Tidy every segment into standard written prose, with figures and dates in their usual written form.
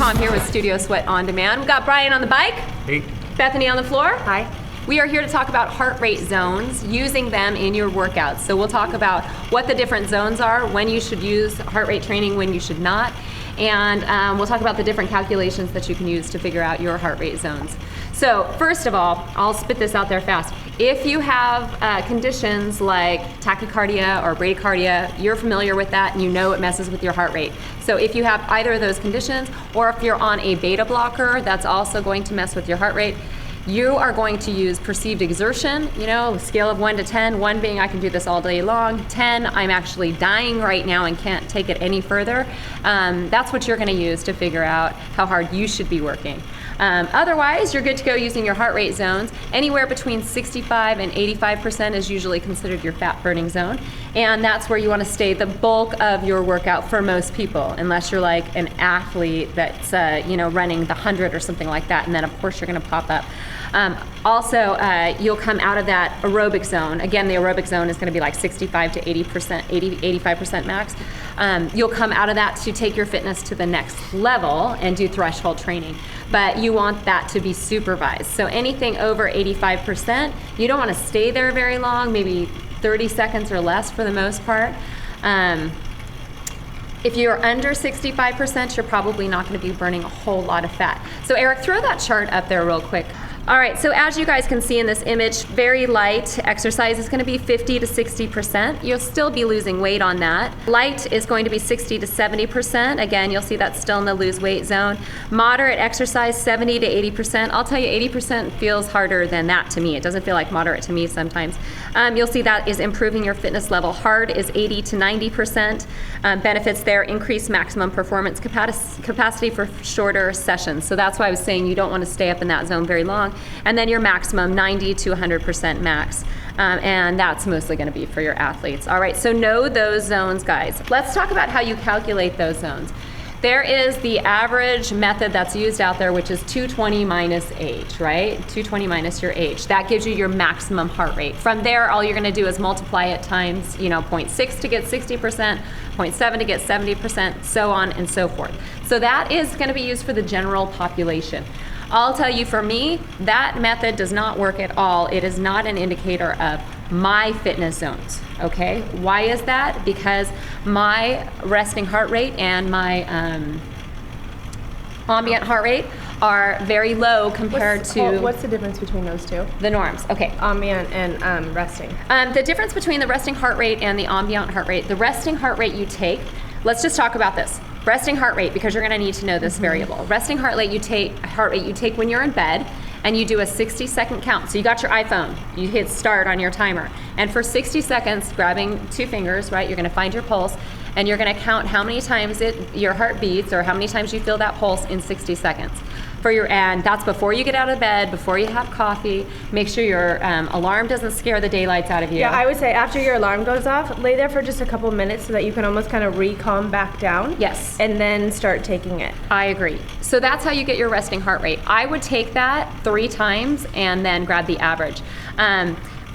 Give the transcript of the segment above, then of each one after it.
Tom here with Studio Sweat On Demand. We've got Brian on the bike. Hey. Bethany on the floor. Hi. We are here to talk about heart rate zones, using them in your workouts. So we'll talk about what the different zones are, when you should use heart rate training, when you should not. And we'll talk about the different calculations that you can use to figure out your heart rate zones. So first of all, I'll spit this out there fast. If you have conditions like tachycardia or bradycardia, you're familiar with that and you know it messes with your heart rate. So if you have either of those conditions, or if you're on a beta blocker, that's also going to mess with your heart rate. You are going to use perceived exertion, a scale of 1 to 10, 1 being I can do this all day long, 10, I'm actually dying right now and can't take it any further. That's what you're going to use to figure out how hard you should be working. Otherwise, you're good to go using your heart rate zones. Anywhere between 65 and 85% is usually considered your fat burning zone. And that's where you want to stay the bulk of your workout for most people, unless you're like an athlete that's running the 100 or something like that. And then of course you're going to pop up. You'll come out of that aerobic zone. Again, the aerobic zone is going to be like 65 to 80%, 85% max. You'll come out of that to take your fitness to the next level and do threshold training. But you want that to be supervised. So anything over 85%, you don't want to stay there very long, maybe 30 seconds or less for the most part. If you're under 65%, you're probably not going to be burning a whole lot of fat. So Eric, throw that chart up there real quick. All right, so as you guys can see in this image, very light exercise is going to be 50 to 60%. You'll still be losing weight on that. Light is going to be 60 to 70%. Again, you'll see that's still in the lose weight zone. Moderate exercise, 70 to 80%. I'll tell you, 80% feels harder than that to me. It doesn't feel like moderate to me sometimes. You'll see that is improving your fitness level. Hard is 80 to 90%. Benefits there, increase maximum performance capacity for shorter sessions. So that's why I was saying you don't want to stay up in that zone very long. And then your maximum 90 to 100% max. And that's mostly going to be for your athletes. All right, so know those zones, guys. Let's talk about how you calculate those zones. There is the average method that's used out there, which is 220 minus age, right? 220 minus your age. That gives you your maximum heart rate. From there, all you're going to do is multiply it times, 0.6 to get 60%, 0.7 to get 70%, so on and so forth. So that is going to be used for the general population. I'll tell you, for me, that method does not work at all. It is not an indicator of my fitness zones, okay? Why is that? Because my resting heart rate and my ambient heart rate are very low compared to... What's the difference between those two? The norms, okay. Ambient and resting. The difference between the resting heart rate and the ambient heart rate, the resting heart rate you take, let's just talk about this. Resting heart rate, because you're going to need to know this variable. Resting heart rate you take when you're in bed, and you do a 60-second count. So you got your iPhone, you hit start on your timer, and for 60 seconds, grabbing 2 fingers, right, you're going to find your pulse, and you're going to count how many times your heart beats, or how many times you feel that pulse in 60 seconds. And that's before you get out of bed, before you have coffee. Make sure your alarm doesn't scare the daylights out of you. Yeah, I would say after your alarm goes off, lay there for just a couple minutes so that you can almost kind of re-calm back down. Yes. And then start taking it. I agree. So that's how you get your resting heart rate. I would take that 3 times and then grab the average.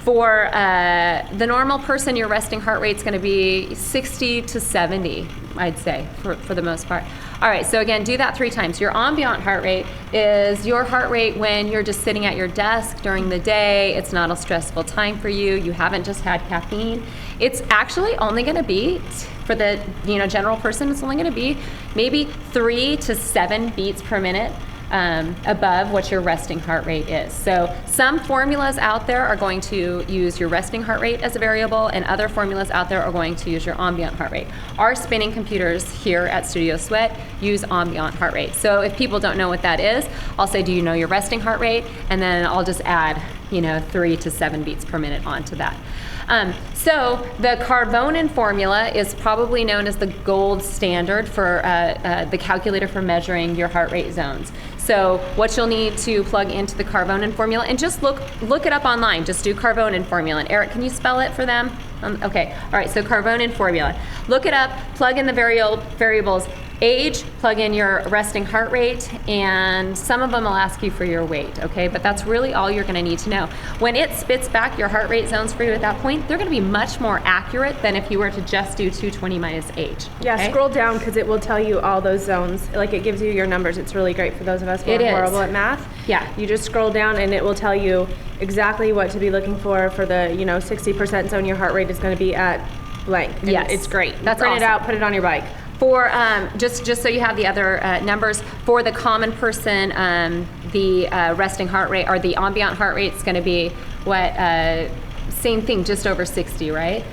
For the normal person, your resting heart rate is going to be 60 to 70, I'd say, for the most part. All right, so again, do that 3 times. Your ambient heart rate is your heart rate when you're just sitting at your desk during the day. It's not a stressful time for you. You haven't just had caffeine. It's actually only going to be, for the general person, it's only going to be maybe 3 to 7 beats per minute above what your resting heart rate is. So some formulas out there are going to use your resting heart rate as a variable, and other formulas out there are going to use your ambient heart rate. Our spinning computers here at Studio Sweat use ambient heart rate. So if people don't know what that is, I'll say, do you know your resting heart rate? And then I'll just add 3 to 7 beats per minute onto that. So the Carbonin formula is probably known as the gold standard for the calculator for measuring your heart rate zones. So what you'll need to plug into the Carbonin formula, and just look it up online, just do Carbonin formula. And Eric, can you spell it for them? Okay, all right, so Carbonin formula. Look it up, plug in the variables. Age, plug in your resting heart rate, and some of them will ask you for your weight, okay? But that's really all you're gonna need to know. When it spits back your heart rate zones for you at that point, they're gonna be much more accurate than if you were to just do 220 minus age. Yeah, okay? scroll down because it will tell you all those zones. Like it gives you your numbers. It's really great for those of us who are horrible at math. Yeah. You just scroll down and it will tell you exactly what to be looking for the 60% zone. Your heart rate is going to be at blank. And yes. It's great. That's print awesome. it out, put it on your bike. For just so you have the other numbers, for the common person, the resting heart rate or the ambient heart rate is going to be what same thing, just over 60, right?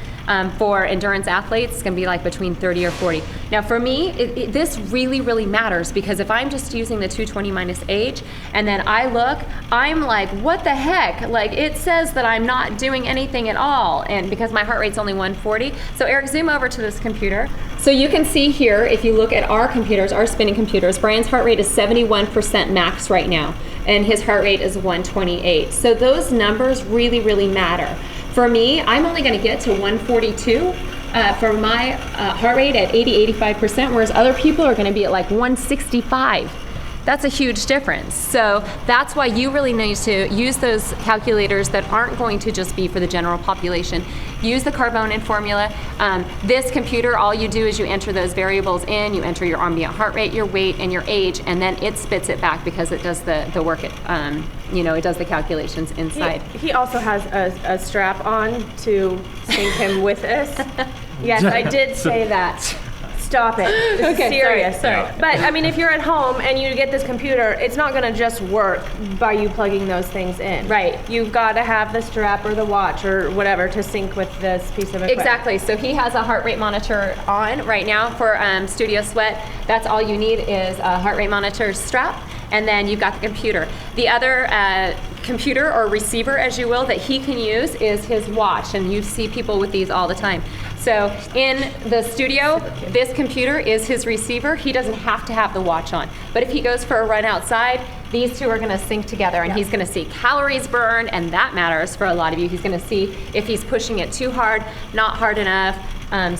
For endurance athletes, it's going to be like between 30 or 40. Now, for me, this really, really matters because if I'm just using the 220 minus age and then I look, I'm like, what the heck? Like, it says that I'm not doing anything at all, and because my heart rate's only 140. So, Eric, zoom over to this computer. So you can see here, if you look at our computers, our spinning computers, Brian's heart rate is 71% max right now, and his heart rate is 128. So those numbers really, really matter. For me, I'm only going to get to 142 for my heart rate at 80-85%, whereas other people are going to be at like 165. That's a huge difference. So that's why you really need to use those calculators that aren't going to just be for the general population. Use the Carbonin formula. This computer, all you do is you enter those variables in, you enter your ambient heart rate, your weight, and your age, and then it spits it back because it does the work. It does the calculations inside. He also has a strap on to sync him with us. Yes, I did say that. Stop it. This is serious. Sorry. But I mean, if you're at home and you get this computer, it's not going to just work by you plugging those things in. Right. You've got to have the strap or the watch or whatever to sync with this piece of equipment. Exactly. So he has a heart rate monitor on right now for Studio Sweat. That's all you need is a heart rate monitor strap, and then you've got the computer. The other computer or receiver, as you will, that he can use is his watch, and you see people with these all the time. So in the studio, this computer is his receiver. He doesn't have to have the watch on. But if he goes for a run outside, these two are going to sync together, and he's going to see calories burned, and that matters for a lot of you. He's going to see if he's pushing it too hard, not hard enough,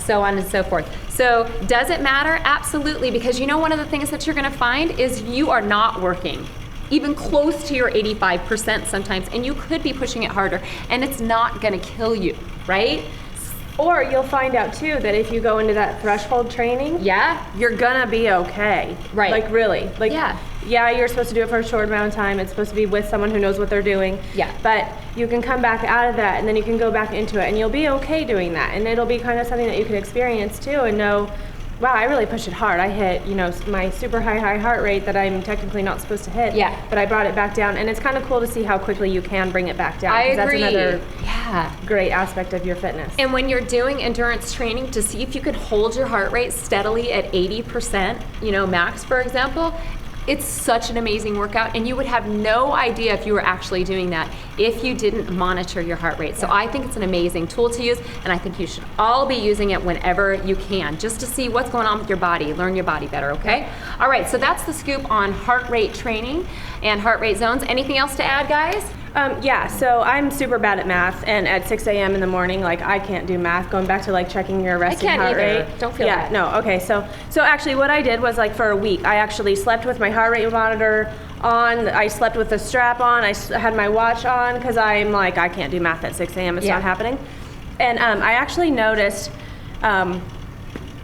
so on and so forth. So does it matter? Absolutely, because one of the things that you're going to find is you are not working even close to your 85% sometimes, and you could be pushing it harder, and it's not going to kill you, right? Or you'll find out too that if you go into that threshold training, you're gonna be okay. Right. Like really. Like you're supposed to do it for a short amount of time. It's supposed to be with someone who knows what they're doing. Yeah. But you can come back out of that and then you can go back into it and you'll be okay doing that. And it'll be kind of something that you can experience too and know, wow, I really pushed it hard. I hit, my super high heart rate that I'm technically not supposed to hit. Yeah. But I brought it back down, and it's kind of cool to see how quickly you can bring it back down. I agree. That's another great aspect of your fitness. And when you're doing endurance training, to see if you could hold your heart rate steadily at 80%, max, for example, it's such an amazing workout, and you would have no idea if you were actually doing that if you didn't monitor your heart rate. So I think it's an amazing tool to use, and I think you should all be using it whenever you can, just to see what's going on with your body, learn your body better, okay? All right, so that's the scoop on heart rate training and heart rate zones. Anything else to add, guys? So I'm super bad at math, and at 6 a.m. in the morning, I can't do math. Going back to checking your resting heart rate. Don't feel that. No, okay. So actually what I did was for a week, I actually slept with my heart rate monitor on. I slept with the strap on. I had my watch on because I'm I can't do math at 6 a.m. It's not happening. And I actually noticed, I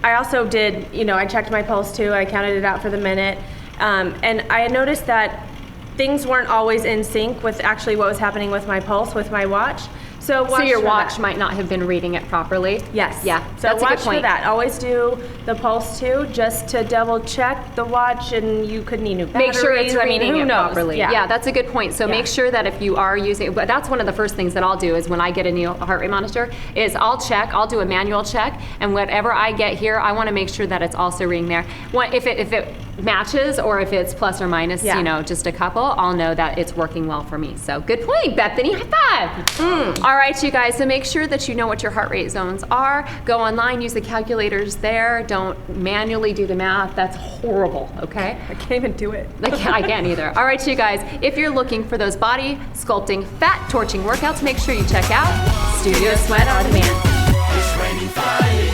also did, I checked my pulse too. I counted it out for the minute. And I noticed that things weren't always in sync with actually what was happening with my pulse, with my watch. So your watch might not have been reading it properly. Yes. Yeah. So that's watch a good point. for that. Always do the pulse too, just to double check the watch, and you could need new batteries. Make sure it's reading who it knows? properly. Yeah, that's a good point. So make sure that if you are using, but that's one of the first things that I'll do is when I get a new heart rate monitor is I'll do a manual check, and whatever I get here, I want to make sure that it's also reading there. If it matches or if it's plus or minus, just a couple, I'll know that it's working well for me. So good point, Bethany. High five. All right, you guys. So make sure that you know what your heart rate zones are. Go online, use the calculators there. Don't manually do the math. That's horrible, okay? I can't even do it. I can't either. All right, you guys. If you're looking for those body sculpting, fat torching workouts, make sure you check out Studio Sweat on Demand. fire.